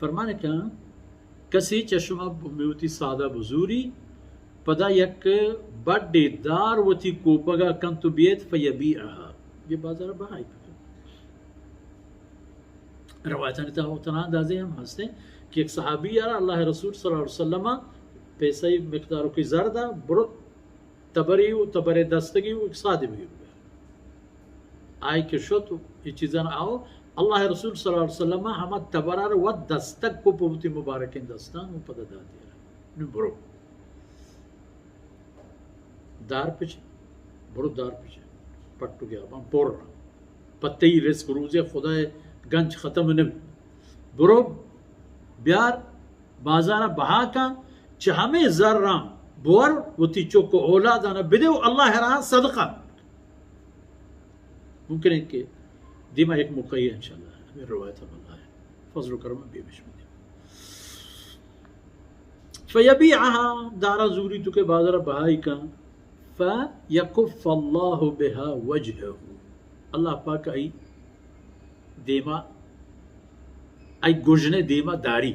फरमाने का कसी चश्मा मिवती सादा बुजूरी पदा यक बड़े दार वती कोपगा कंतु बेत फयबी रहा ये बाजार बहाई रवायतन उतना अंदाजे हम हंसते कि एक सहाबी यार अल्लाह रसूल सल्लल्लाहु अलैहि वसल्लम पैसा मकदारों की जरदा बुर तबरी तबरे दस्तगी सादे भी आय के शो तो ये चीज़ें आओ अल्लाह रसूल सल्लल्लाहु अलैहि वसल्लम हम तबरार व दस्तक को पवती मुबारक दस्तान पद दा दिया बुरो दार पिछे बुरो दार पिछे पट्टू गया हम पोर पत्ते ही रिस्क रोजे खुदा गंज ख़त्म न बुरो ब्यार बाजारा बहा का चहमे जर्रा बोर वती चोको औलाद आना बिदे अल्लाह रहा सदका मुमकिन है कि दिमा एक मुकई इंशाल्लाह हमें रवायत अल्लाह है फजल करम बेबिस्मिल्लाह फयबीअहा दारा जूरी तो के बाजार बहाई का फयकुफ अल्लाहु बिहा वजहहु अल्लाह पाक आई देमा आई गुजने देमा दारी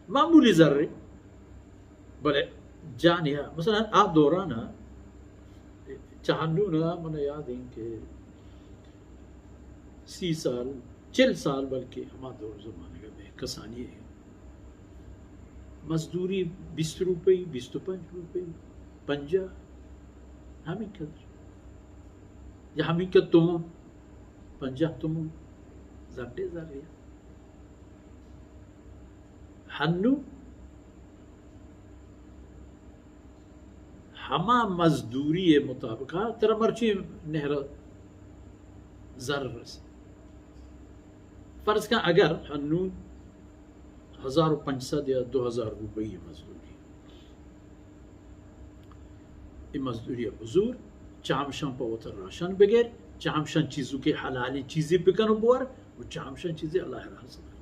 मामूली जर्रे बड़े जानिया मसलन आप दौराना चाहनू ना मन याद है कि 30 साल 40 साल बल्कि हमारे दौर जमाने का में कसानी है मजदूरी 20 रुपये 25 रुपये 50 हमी कदर या हमी का तुम 50 तुम जड्डे जरिया हन्नू हमा मजदूरी मुताबिक तेरा मर्ची नहर जर फर्ज का अगर हन्नू 1500 या 2000 रुपये मजदूरी ये मजदूरी बुजूर चामशं पवतर राशन बगैर चामशं चीज़ों के हलाली चीज़ें बिकन बोर वो चामशं चीज़ें अल्लाह रहा